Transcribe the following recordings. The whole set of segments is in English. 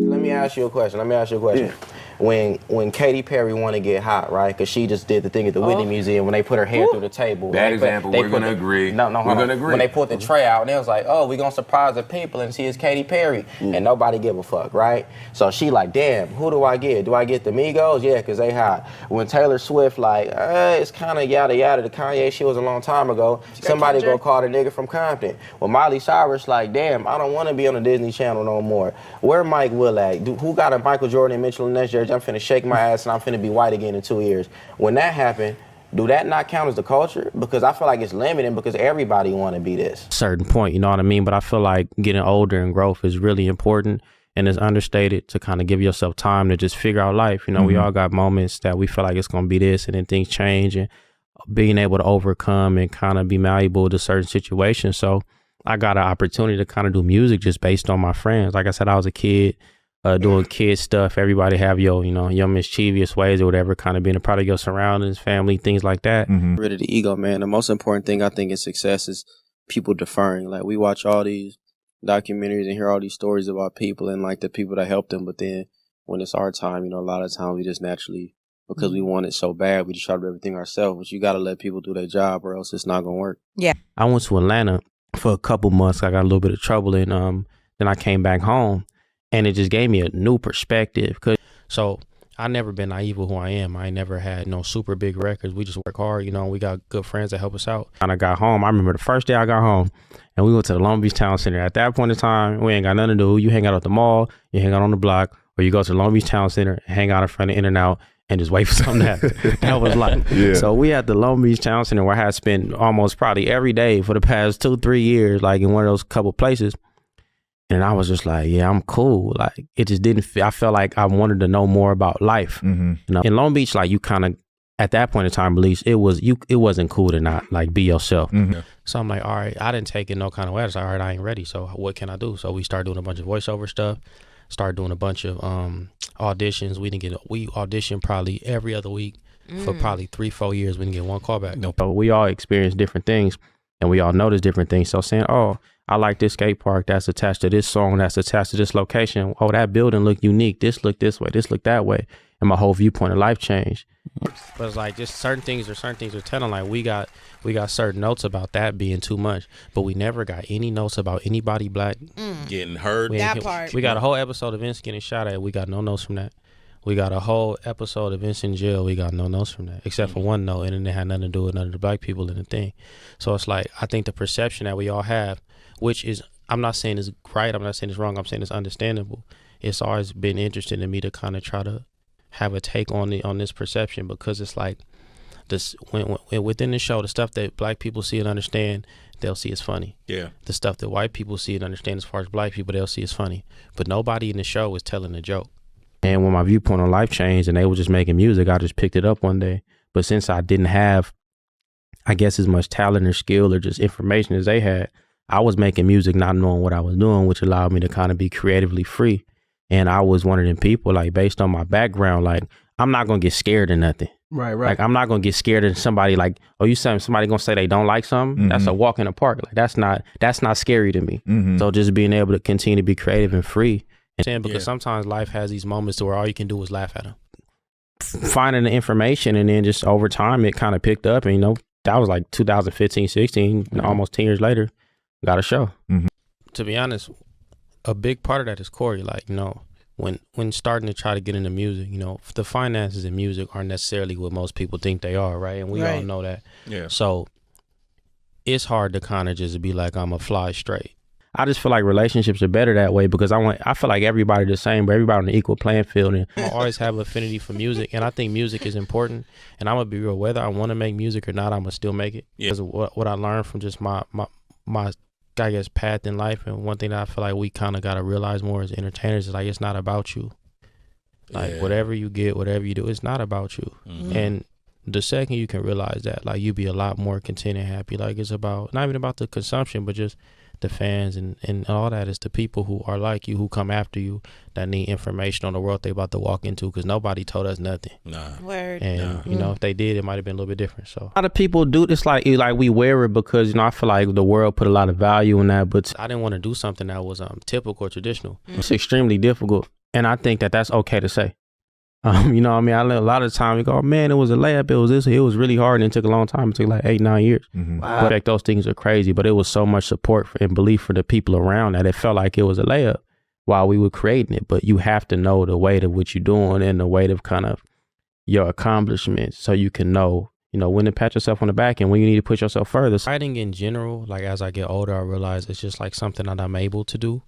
Let me ask you a question. Yeah. When Katy Perry want to get hot, right? Because she just did the thing at the Whitney Museum when they put her head through the table. Bad example. We're gonna agree. No, we're gonna agree. When they put the tray out, and they was like, "Oh, we gonna surprise the people and see it's Katy Perry," and nobody give a fuck, right? So she like, "Damn, who do I get? Do I get the Migos? Yeah, cause they hot." When Taylor Swift like, it's kind of yada yada. The Kanye shit was a long time ago. Somebody go call the nigga from Compton. Well, Miley Cyrus like, "Damn, I don't want to be on the Disney Channel no more." Where Mike Will at? Who got a Michael Jordan and Mitchell Ness jersey? I'm finna shake my ass and I'm finna be white again in 2 years. When that happened, do that not count as the culture? Because I feel like it's limiting because everybody want to be this. Certain point, you know what I mean? But I feel like getting older and growth is really important, and it's understated to kind of give yourself time to just figure out life. You know, we all got moments that we feel like it's going to be this, and then things change, and being able to overcome and kind of be malleable to certain situations. So I got an opportunity to kind of do music just based on my friends. Like I said, I was a kid doing kid stuff. Everybody have your, your mischievous ways or whatever, kind of being a part of your surroundings, family, things like that. Rid of the ego, man. The most important thing I think in success is people deferring. Like we watch all these documentaries and hear all these stories about people and like the people that helped them. But then when it's our time, a lot of times we just naturally, because we want it so bad, we just try to do everything ourselves. But you got to let people do their job or else it's not going to work. Yeah. I went to Atlanta for a couple months. I got a little bit of trouble, and then I came back home. And it just gave me a new perspective. So I never been naive with who I am. I ain't never had no super big records. We just work hard. We got good friends that help us out. And I got home. I remember the first day I got home and we went to the Long Beach Town Center. At that point in time, we ain't got nothing to do. You hang out at the mall, you hang out on the block, or you go to the Long Beach Town Center, hang out in front of In-N-Out and just wait for something to happen. That was life. Yeah. So we at the Long Beach Town Center where I had spent almost probably every day for the past 2-3 years, like in one of those couple places. And I was just like, yeah, I'm cool. Like, it just didn't I felt like I wanted to know more about life. In Long Beach, like, you kind of, at that point in time, at least, it wasn't cool to not, like, be yourself. So I'm like, all right, I didn't take it no kind of way. I was like, all right, I ain't ready. So what can I do? So we started doing a bunch of voiceover stuff, started doing a bunch of auditions. We auditioned probably every other week for probably 3-4 years. We didn't get one call back. So we all experienced different things and we all noticed different things. So saying, oh, I like this skate park that's attached to this song, that's attached to this location. Oh, that building look unique. This look this way, this look that way. And my whole viewpoint of life changed. But it's like just certain things are telling. Like we got certain notes about that being too much, but we never got any notes about anybody black getting hurt. That part. We got a whole episode of Vince getting shot at. We got no notes from that. We got a whole episode of Vince in jail. We got no notes from that, except for one note, and then it had nothing to do with none of the black people in the thing. So it's like, I think the perception that we all have, which is, I'm not saying it's right, I'm not saying it's wrong, I'm saying it's understandable. It's always been interesting to me to kind of try to have a take on this perception, because it's like this when within the show, the stuff that black people see and understand, they'll see as funny. Yeah. The stuff that white people see and understand as far as black people, they'll see as funny. But nobody in the show is telling a joke. And when my viewpoint on life changed and they were just making music, I just picked it up one day. But since I didn't have, I guess, as much talent or skill or just information as they had, I was making music not knowing what I was doing, which allowed me to kind of be creatively free. And I was one of them people, like, based on my background, like, I'm not going to get scared of nothing. Right. Like, I'm not going to get scared of somebody like, oh, you saying somebody going to say they don't like something? That's a walk in the park. Like, that's not scary to me. So just being able to continue to be creative and free. And because sometimes life has these moments where all you can do is laugh at them. Finding the information, and then just over time, it kind of picked up. And, that was like 2015, 16, almost 10 years later, got a show. To be honest, a big part of that is Corey. Like, when starting to try to get into music, the finances in music aren't necessarily what most people think they are, right? And we all know that. Yeah. So it's hard to kind of just be like, I'm a fly straight. I just feel like relationships are better that way, because I feel like everybody the same, but everybody on the equal playing field. And I always have affinity for music, and I think music is important. And I'm gonna be real, whether I want to make music or not, I'm gonna still make it. Because of what I learned from just my I guess path in life. And one thing that I feel like we kind of gotta realize more as entertainers is like, it's not about you. Like whatever you get, whatever you do, it's not about you. And the second you can realize that, like, you be a lot more content and happy. Like, it's about not even about the consumption, but just the fans and all that. It's the people who are like you, who come after you, that need information on the world they about to walk into, because nobody told us nothing. Nah. Word. And you know, if they did, it might have been a little bit different. So a lot of people do this, like we wear it because, you know, I feel like the world put a lot of value in that, but I didn't want to do something that was typical or traditional. It's extremely difficult, and I think that that's okay to say. You know what I mean? A lot of the time we go, oh, man, it was a layup. It was this. It was really hard, and it took a long time. It took like 8-9 years. Wow. But those things are crazy. But it was so much support and belief for the people around that it felt like it was a layup while we were creating it. But you have to know the weight of what you're doing and the weight of kind of your accomplishments, so you can know, you know, when to pat yourself on the back and when you need to push yourself further. Writing in general, like as I get older, I realize it's just like something that I'm able to do.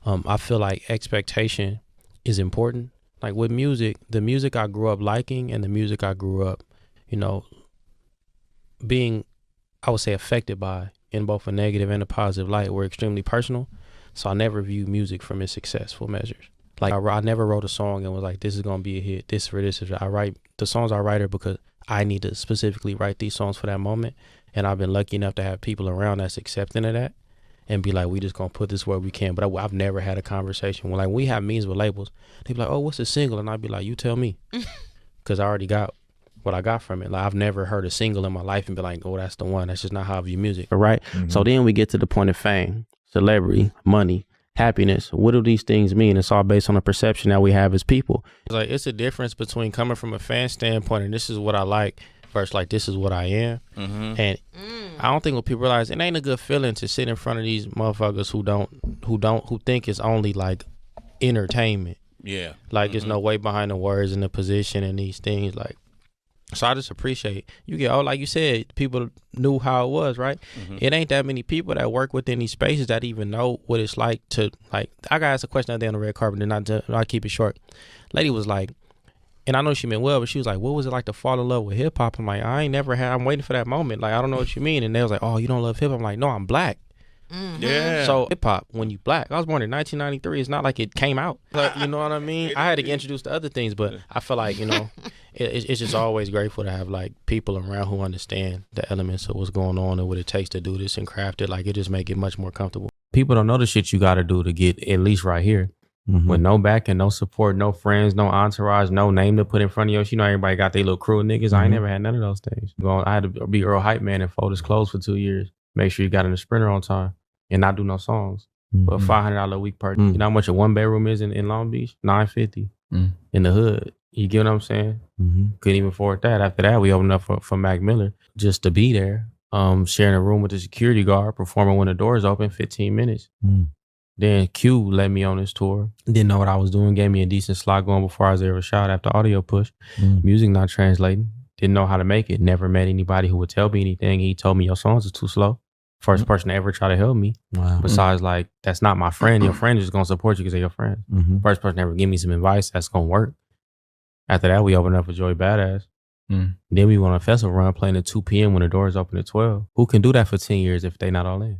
I feel like expectation is important. Like with music, the music I grew up liking and the music I grew up, you know, being, I would say, affected by in both a negative and a positive light were extremely personal. So I never view music from its successful measures. Like I never wrote a song and was like, this is going to be a hit. This for this is, I write the songs I write are because I need to specifically write these songs for that moment. And I've been lucky enough to have people around that's accepting of that and be like, we just gonna put this where we can. But I've never had a conversation when, like, we have meetings with labels, they be like, oh, what's a single? And I'd be like, you tell me, because I already got what I got from it. Like, I've never heard a single in my life and be like, oh, that's the one. That's just not how I view music. Right. So then we get to the point of fame, celebrity, money, happiness. What do these things mean? It's all based on the perception that we have as people. It's like, it's a difference between coming from a fan standpoint and this is what I like versus like, this is what I am. And I don't think what people realize, it ain't a good feeling to sit in front of these motherfuckers who think it's only like entertainment. Yeah. Like there's no way behind the words and the position and these things. Like, so I just appreciate you get, oh, like you said, people knew how it was, right? It ain't that many people that work within these spaces that even know what it's like to, like, I got asked a question the other day on the red carpet, and I keep it short. Lady was like, and I know she meant well, but she was like, what was it like to fall in love with hip hop? I'm like, I'm waiting for that moment. Like, I don't know what you mean. And they was like, oh, you don't love hip hop? I'm like, no, I'm black. Yeah. So hip hop, when you black, I was born in 1993. It's not like it came out. Like, you know what I mean? I had to get introduced to other things, but I feel like, you know, it's just always grateful to have like people around who understand the elements of what's going on and what it takes to do this and craft it. Like, it just make it much more comfortable. People don't know the shit you got to do to get at least right here. With no backing, no support, no friends, no entourage, no name to put in front of you. You know, everybody got their little crew of niggas. I ain't never had none of those things. I had to be Earl Hype Man and fold his clothes for 2 years. Make sure you got in the Sprinter on time and not do no songs. But $500 a week per. You know how much a 1-bedroom is in Long Beach? $950 in the hood. You get what I'm saying? Couldn't even afford that. After that, we opened up for Mac Miller just to be there. Sharing a room with the security guard, performing when the doors open, 15 minutes. Then Q led me on this tour. Didn't know what I was doing. Gave me a decent slot going before I was ever shot after audio push. Music not translating. Didn't know how to make it. Never met anybody who would tell me anything. He told me your songs are too slow. First person to ever try to help me. Wow. Besides, like, that's not my friend. Your friend is just going to support you because they're your friend. First person to ever give me some advice that's going to work. After that, we opened up for Joey Badass. Then we went on a festival run playing at 2 p.m. when the doors open at 12. Who can do that for 10 years if they not all in?